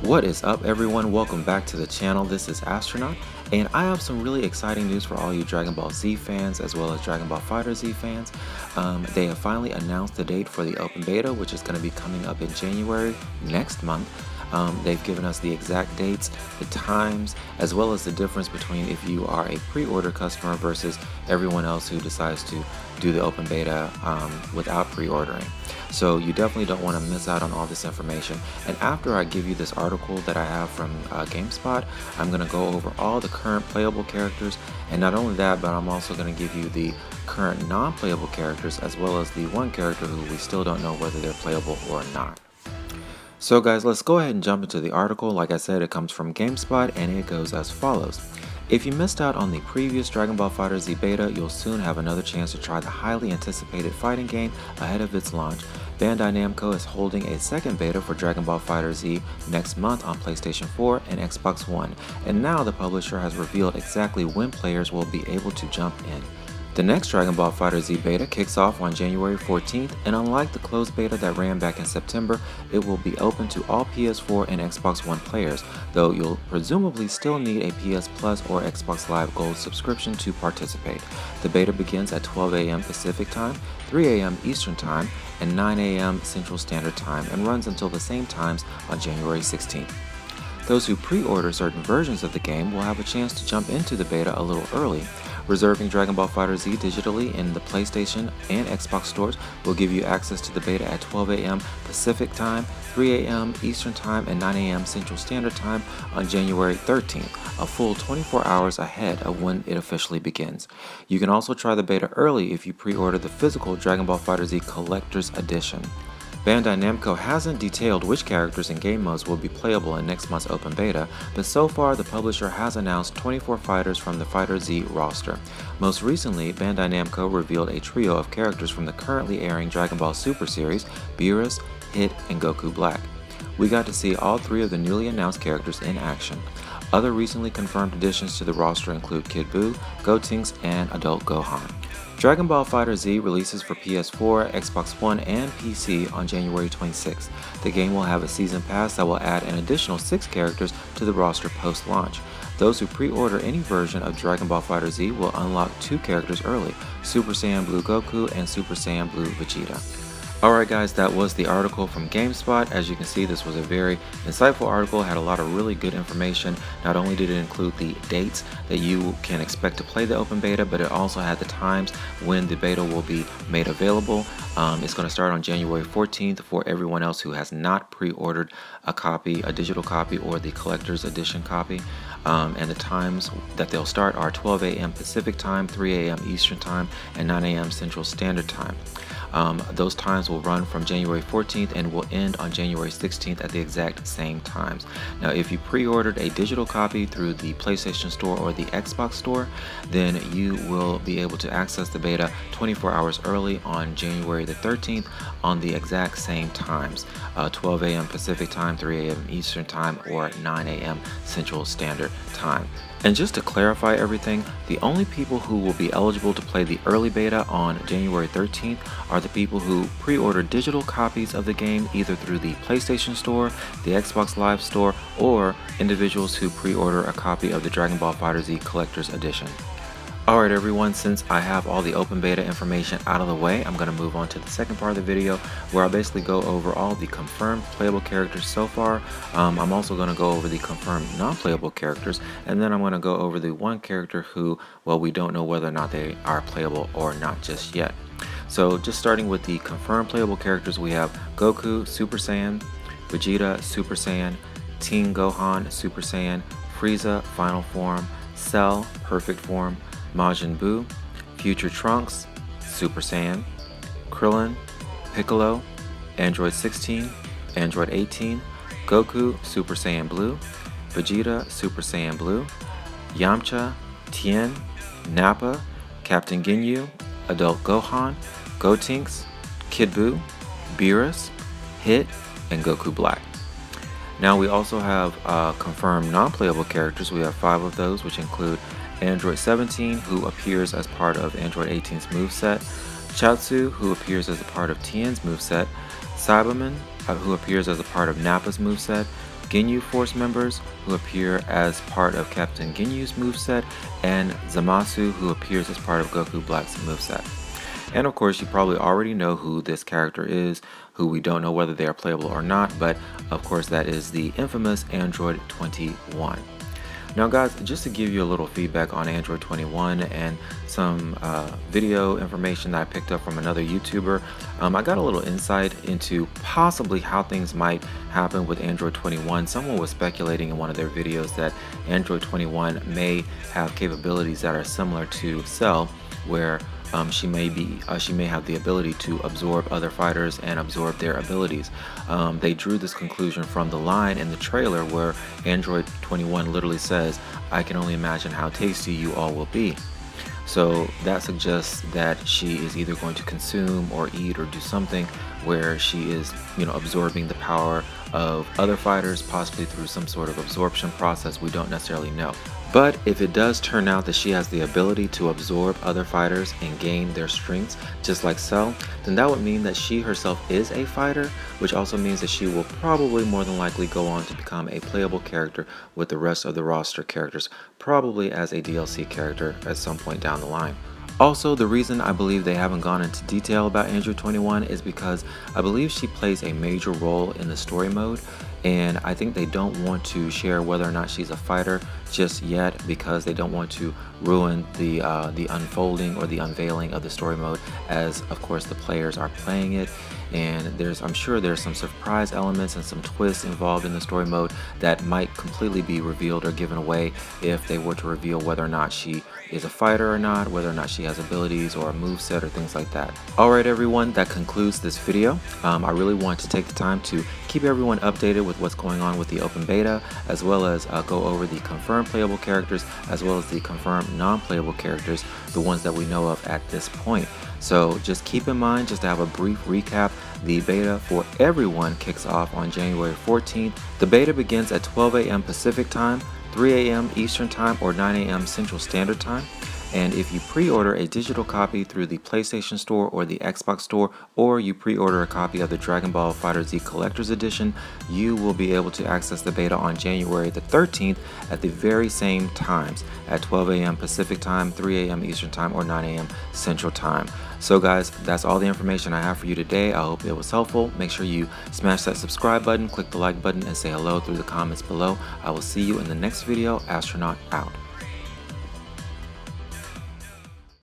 What is up, everyone? Welcome back to the channel. This is Astronaut, and I have some really exciting news for all you Dragon Ball Z fans as well as Dragon Ball FighterZ fans. They have finally announced the date for the open beta, which is going to be coming up in January next month. They've given us the exact dates, the times, as well as the difference between if you are a pre-order customer versus everyone else who decides to do the open beta without pre-ordering. So you definitely don't want to miss out on all this information. And after I give you this article that I have from GameSpot, I'm going to go over all the current playable characters, and not only that, but I'm also going to give you the current non-playable characters as well as the one character who we still don't know whether they're playable or not. So guys, let's go ahead and jump into the article. Like I said, it comes from GameSpot and it goes as follows. If you missed out on the previous Dragon Ball FighterZ beta, you'll soon have another chance to try the highly anticipated fighting game ahead of its launch. Bandai Namco is holding a second beta for Dragon Ball FighterZ next month on PlayStation 4 and Xbox One, and now the publisher has revealed exactly when players will be able to jump in. The next Dragon Ball FighterZ beta kicks off on January 14th, and unlike the closed beta that ran back in September, it will be open to all PS4 and Xbox One players, though you'll presumably still need a PS Plus or Xbox Live Gold subscription to participate. The beta begins at 12 a.m. Pacific Time, 3 a.m. Eastern Time, and 9 a.m. Central Standard Time, and runs until the same times on January 16th. Those who pre-order certain versions of the game will have a chance to jump into the beta a little early. Reserving Dragon Ball FighterZ digitally in the PlayStation and Xbox stores will give you access to the beta at 12 a.m. Pacific Time, 3 a.m. Eastern Time, and 9 a.m. Central Standard Time on January 13th, a full 24 hours ahead of when it officially begins. You can also try the beta early if you pre-order the physical Dragon Ball FighterZ Collector's Edition. Bandai Namco hasn't detailed which characters and game modes will be playable in next month's open beta, but so far the publisher has announced 24 fighters from the FighterZ roster. Most recently, Bandai Namco revealed a trio of characters from the currently airing Dragon Ball Super series, Beerus, Hit, and Goku Black. We got to see all three of the newly announced characters in action. Other recently confirmed additions to the roster include Kid Buu, Gotenks, and Adult Gohan. Dragon Ball FighterZ releases for PS4, Xbox One, and PC on January 26th. The game will have a season pass that will add an additional 6 characters to the roster post-launch. Those who pre-order any version of Dragon Ball FighterZ will unlock 2 characters early, Super Saiyan Blue Goku and Super Saiyan Blue Vegeta. Alright guys, that was the article from GameSpot. As you can see, this was a very insightful article, had a lot of really good information. Not only did it include the dates that you can expect to play the open beta, but it also had the times when the beta will be made available. It's going to start on January 14th for everyone else who has not pre-ordered a copy, a digital copy, or the collector's edition copy. And the times that they'll start are 12 a.m. Pacific Time, 3 a.m. Eastern Time, and 9 a.m. Central Standard Time. Those times will run from January 14th and will end on January 16th at the exact same times. Now, if you pre-ordered a digital copy through the PlayStation Store or the Xbox Store, then you will be able to access the beta 24 hours early on January the 13th on the exact same times, 12 a.m. Pacific Time, 3 a.m. Eastern Time, or 9 a.m. Central Standard Time. And just to clarify everything, the only people who will be eligible to play the early beta on January 13th are the people who pre-order digital copies of the game either through the PlayStation Store, the Xbox Live Store, or individuals who pre-order a copy of the Dragon Ball FighterZ Collector's Edition. Alright everyone, since I have all the open beta information out of the way, I'm going to move on to the second part of the video where I basically go over all the confirmed playable characters so far. I'm also going to go over the confirmed non-playable characters, and then I'm going to go over the one character who, well, we don't know whether or not they are playable or not just yet. So just starting with the confirmed playable characters, we have Goku, Super Saiyan, Vegeta, Super Saiyan, Teen Gohan, Super Saiyan, Frieza, Final Form, Cell, Perfect Form, Majin Buu, Future Trunks, Super Saiyan, Krillin, Piccolo, Android 16, Android 18, Goku, Super Saiyan Blue, Vegeta, Super Saiyan Blue, Yamcha, Tien, Nappa, Captain Ginyu, Adult Gohan, Gotenks, Kid Buu, Beerus, Hit, and Goku Black. Now we also have confirmed non-playable characters. We have 5 of those, which include Android 17, who appears as part of Android 18's moveset, Chaozu, who appears as a part of Tien's moveset, Cyberman, who appears as a part of Nappa's moveset, Ginyu Force members who appear as part of Captain Ginyu's moveset, and Zamasu who appears as part of Goku Black's moveset. And of course, you probably already know who this character is, who we don't know whether they are playable or not, but of course that is the infamous Android 21. Now guys, just to give you a little feedback on Android 21 and some video information that I picked up from another YouTuber, I got a little insight into possibly how things might happen with Android 21. Someone was speculating in one of their videos that Android 21 may have capabilities that are similar to Cell, where she may have the ability to absorb other fighters and absorb their abilities. They drew this conclusion from the line in the trailer where Android 21 literally says, "I can only imagine how tasty you all will be." So that suggests that she is either going to consume or eat or do something where she is, absorbing the power of other fighters, possibly through some sort of absorption process. We don't necessarily know. But if it does turn out that she has the ability to absorb other fighters and gain their strengths, just like Cell, then that would mean that she herself is a fighter, which also means that she will probably more than likely go on to become a playable character with the rest of the roster characters, probably as a DLC character at some point down the line. Also, the reason I believe they haven't gone into detail about Android 21 is because I believe she plays a major role in the story mode, and I think they don't want to share whether or not she's a fighter just yet because they don't want to ruin the unfolding or the unveiling of the story mode, as of course the players are playing it. And I'm sure there's some surprise elements and some twists involved in the story mode that might completely be revealed or given away if they were to reveal whether or not she is a fighter or not, whether or not she has abilities or a moveset or things like that. Alright everyone, that concludes this video. I really want to take the time to keep everyone updated with what's going on with the open beta, as well as go over the confirmed playable characters as well as the confirmed non-playable characters, the ones that we know of at this point. So just keep in mind, just to have a brief recap, the beta for everyone kicks off on January 14th. The beta begins at 12 a.m. Pacific time, 3 a.m. Eastern time, or 9 a.m. Central Standard Time. And if you pre-order a digital copy through the PlayStation Store or the Xbox Store, or you pre-order a copy of the Dragon Ball FighterZ Collector's Edition, you will be able to access the beta on January the 13th at the very same times, at 12 a.m. Pacific Time, 3 a.m. Eastern Time, or 9 a.m. Central Time. So guys, that's all the information I have for you today. I hope it was helpful. Make sure you smash that subscribe button, click the like button, and say hello through the comments below. I will see you in the next video. Astronaut out.